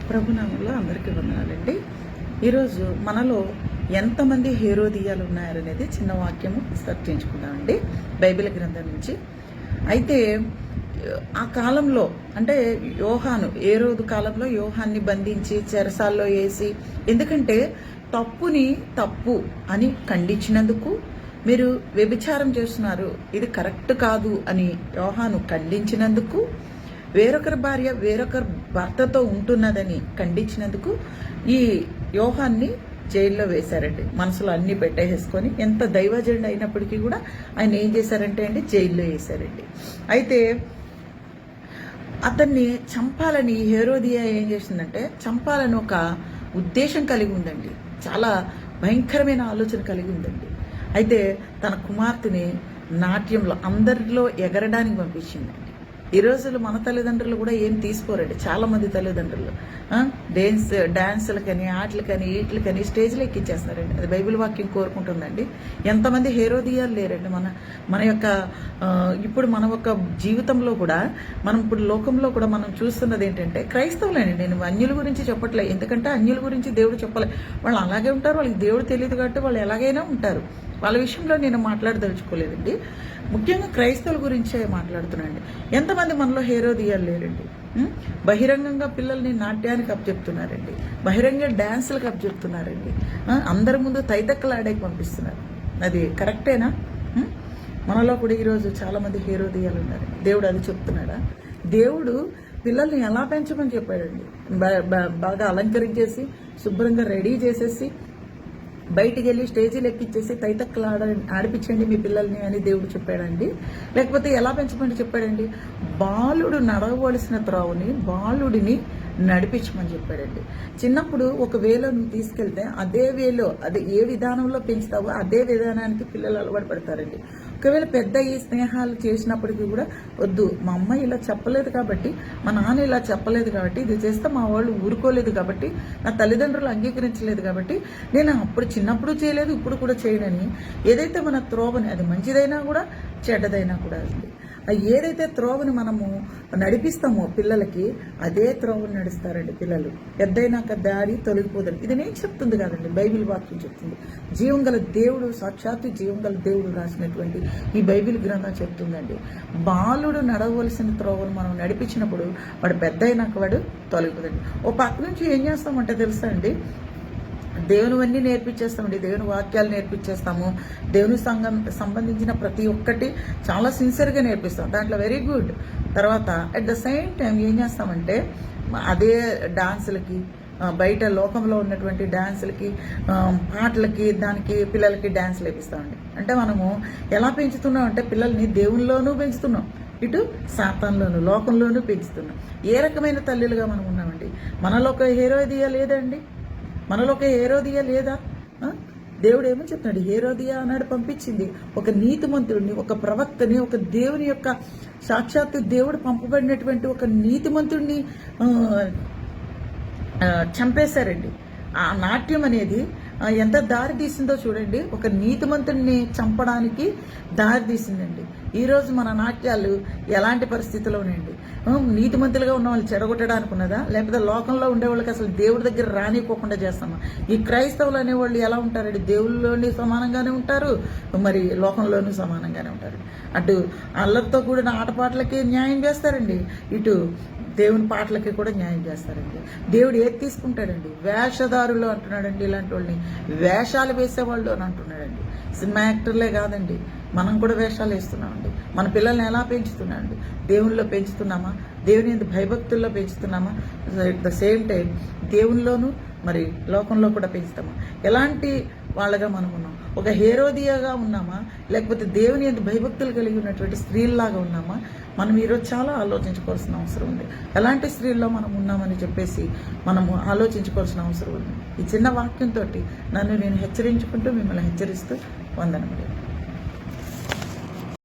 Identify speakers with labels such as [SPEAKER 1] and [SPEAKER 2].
[SPEAKER 1] ప్రభునామంలో అందరికీ వందనాలండి. ఈరోజు మనలో ఎంతమంది హేరోదియాలు ఉన్నారనేది చిన్న వాక్యము చర్చించుకుందామండి బైబిల్ గ్రంథం నుంచి. అయితే ఆ కాలంలో అంటే యోహాను ఏరోదు కాలంలో యోహాన్ని బంధించి చెరసాల్లో వేసి, ఎందుకంటే తప్పుని తప్పు అని ఖండించినందుకు, మీరు వ్యభిచారం చేస్తున్నారు ఇది కరెక్ట్ కాదు అని యోహాను ఖండించినందుకు, వేరొకరి భార్య వేరొకరి భర్తతో ఉంటున్నదని ఖండించినందుకు ఈ యోహాన్ని జైల్లో వేశారండి. మనసులో అన్ని పెట్టేసుకొని, ఎంత దైవజనుడు అయినప్పటికీ కూడా ఆయన ఏం చేశారంటే అండి జైల్లో వేశారండి. అయితే అతన్ని చంపాలని హేరోదియా ఏం చేసిందంటే, చంపాలని ఒక ఉద్దేశం కలిగి ఉందండి. చాలా భయంకరమైన ఆలోచన కలిగి ఉందండి. అయితే తన కుమార్తెని నాట్యంలో అందరిలో ఎగరడానికి పంపించిందండి. ఈ రోజులు మన తల్లిదండ్రులు కూడా ఏం తీసుకోరండి. చాలా మంది తల్లిదండ్రులు డాన్సులకని ఆటలకని వీటికని స్టేజ్లో ఎక్కించేస్తారండి. అది బైబిల్ వాక్యం కోరుకుంటుందండి. ఎంతమంది హేరోదియాలు లేరండి మన యొక్క ఇప్పుడు మన యొక్క జీవితంలో కూడా, మనం ఇప్పుడు లోకంలో కూడా మనం చూస్తున్నది ఏంటంటే క్రైస్తవులేనండి. నేను అన్యుల గురించి చెప్పట్లేదు, ఎందుకంటే అన్యుల గురించి దేవుడు చెప్పలే. వాళ్ళు అలాగే ఉంటారు, వాళ్ళకి దేవుడు తెలియదు కాబట్టి వాళ్ళు ఎలాగైనా ఉంటారు. వాళ్ళ విషయంలో నేను మాట్లాడదలుచుకోలేదండి. ముఖ్యంగా క్రైస్తవుల గురించే మాట్లాడుతున్నానండి. ఎంతమంది మనలో హేరోదియాలు లేరండి. బహిరంగంగా పిల్లల్ని నాట్యానికి అప్పచెప్తున్నారండి, బహిరంగ డ్యాన్సులకు అప్పచెప్తున్నారండి, అందరి ముందు తైతక్కలాడే పంపిస్తున్నారు. అది కరెక్టేనా? మనలో కూడా ఈరోజు చాలా మంది హేరోదియాలు ఉన్నారు. దేవుడు అది చెప్తున్నాడా? దేవుడు పిల్లల్ని ఎలా పెంచమని చెప్పాడండి. బాగా అలంకరించేసి శుభ్రంగా రెడీ చేసేసి బయటికి వెళ్ళి స్టేజీలు ఎక్కిచ్చేసి తైతక్కలు ఆడిపించండి మీ పిల్లల్ని అని దేవుడు చెప్పాడండి? లేకపోతే ఎలా పెంచమని చెప్పాడండి? బాలుడు నడవవలసిన త్రోవని బాలుడిని నడిపించమని చెప్పాడండి. చిన్నప్పుడు ఒక వేలో నువ్వు తీసుకెళ్తే అదే వేలో, అదే ఏ విధానంలో పెంచుతావో అదే విధానానికి పిల్లలు అలవాటు పడతారండి. ఒకవేళ పెద్ద ఈ స్నేహాలు చేసినప్పటికీ కూడా, వద్దు మా అమ్మ ఇలా చెప్పలేదు కాబట్టి, మా నాన్న ఇలా చెప్పలేదు కాబట్టి, ఇది చేస్తే మా వాళ్ళు ఊరుకోలేదు కాబట్టి, నా తల్లిదండ్రులు అంగీకరించలేదు కాబట్టి నేను అప్పుడు చిన్నప్పుడు చేయలేదు ఇప్పుడు కూడా చేయనని, ఏదైతే మన త్రోవని, అది మంచిదైనా కూడా చెడ్డదైనా కూడా అండి, ఏదైతే త్రోవని మనము నడిపిస్తామో పిల్లలకి అదే త్రోవని నడుస్తారండి పిల్లలు. పెద్దయినాక దారి తొలగిపోదండి. ఇది నేను చెప్తుంది కాదండి, బైబిల్ వాక్యం చెప్తుంది. జీవం గల దేవుడు, సాక్షాత్తు జీవం గల దేవుడు రాసినటువంటి ఈ బైబిల్ గ్రంథం చెప్తుందండి. బాలుడు నడవలసిన త్రోవను మనం నడిపించినప్పుడు వాడు పెద్దయినాక వాడు తొలగిపోదండి. ఓ పక్క నుంచి ఏం చేస్తామంటే తెలుసా అండి, దేవునివన్నీ నేర్పించేస్తామండి. దేవుని వాక్యాలు నేర్పించేస్తాము. దేవుని సంబంధించిన ప్రతి ఒక్కటి చాలా సిన్సియర్గా నేర్పిస్తాం. దాంట్లో వెరీ గుడ్. తర్వాత అట్ ద సేమ్ టైం ఏం చేస్తామంటే, అదే డాన్సులకి, బయట లోకంలో ఉన్నటువంటి డాన్సులకి, పాటలకి, దానికి పిల్లలకి డాన్సులు వేపిస్తామండి. అంటే మనము ఎలా పెంచుతున్నాం అంటే, పిల్లల్ని దేవునిలోనూ పెంచుతున్నాం, ఇటు సాతాన్లోను లోకంలోనూ పెంచుతున్నాం. ఏ రకమైన తల్లులుగా మనం ఉన్నామండి? మనలో ఒక హేరోదియా లేదండి? మనలో ఒక హేరోదియా లేదా? దేవుడు ఏమని చెప్తున్నాడు? హేరోదియా అన్నాడు పంపించింది ఒక నీతిమంతుడిని, ఒక ప్రవక్తని, ఒక దేవుని యొక్క సాక్షాత్తు దేవుడు పంపబడినటువంటి ఒక నీతిమంతుడిని చంపేశారండి. ఆ నాట్యం అనేది ఎంత దారి తీసిందో చూడండి. ఒక నీతిమంతుడిని చంపడానికి దారి తీసిందండి. ఈరోజు మన నాట్యాలు ఎలాంటి పరిస్థితిలో ఉన్నాయండి? నీతిమంతులుగా ఉన్న వాళ్ళు చెడగొట్టడానికి ఉన్నదా, లేకపోతే లోకంలో ఉండేవాళ్ళకి అసలు దేవుడి దగ్గర రానిపోకుండా చేస్తామా? ఈ క్రైస్తవులు అనేవాళ్ళు ఎలా ఉంటారండి? దేవుళ్ళలోని సమానంగానే ఉంటారు, మరి లోకంలోనూ సమానంగానే ఉంటారు. అటు అల్లరితో కూడిన ఆటపాటలకి న్యాయం చేస్తారండి, ఇటు దేవుని పాటలకి కూడా న్యాయం చేస్తారండి. దేవుడు ఏది తీసుకుంటాడండి? వేషధారులు అంటున్నాడండి. ఇలాంటి వాళ్ళని వేషాలు వేసేవాళ్ళు అని అంటున్నాడండి. సినిమా యాక్టర్లే కాదండి, మనం కూడా వేషాలు వేస్తున్నామండి. మన పిల్లల్ని ఎలా పెంచుతున్నామండి? దేవునిలో పెంచుతున్నామా? దేవుని భయభక్తుల్లో పెంచుతున్నామా? అట్ ద సేమ్ టైం దేవునిలోనూ మరి లోకంలో కూడా పెంచుతామా? ఎలాంటి వాళ్ళగా మనం ఉన్నాం? ఒక హేరోదియాగా ఉన్నామా, లేకపోతే దేవుని ఎంత భయభక్తులు కలిగి ఉన్నటువంటి స్త్రీల్లాగా ఉన్నామా? మనం ఈరోజు చాలా ఆలోచించుకోవాల్సిన అవసరం ఉంది. ఎలాంటి స్త్రీల్లో మనం ఉన్నామని చెప్పేసి మనము ఆలోచించుకోవాల్సిన అవసరం ఉంది. ఈ చిన్న వాక్యంతో నన్ను నేను హెచ్చరించుకుంటూ మిమ్మల్ని హెచ్చరిస్తూ వందనములు.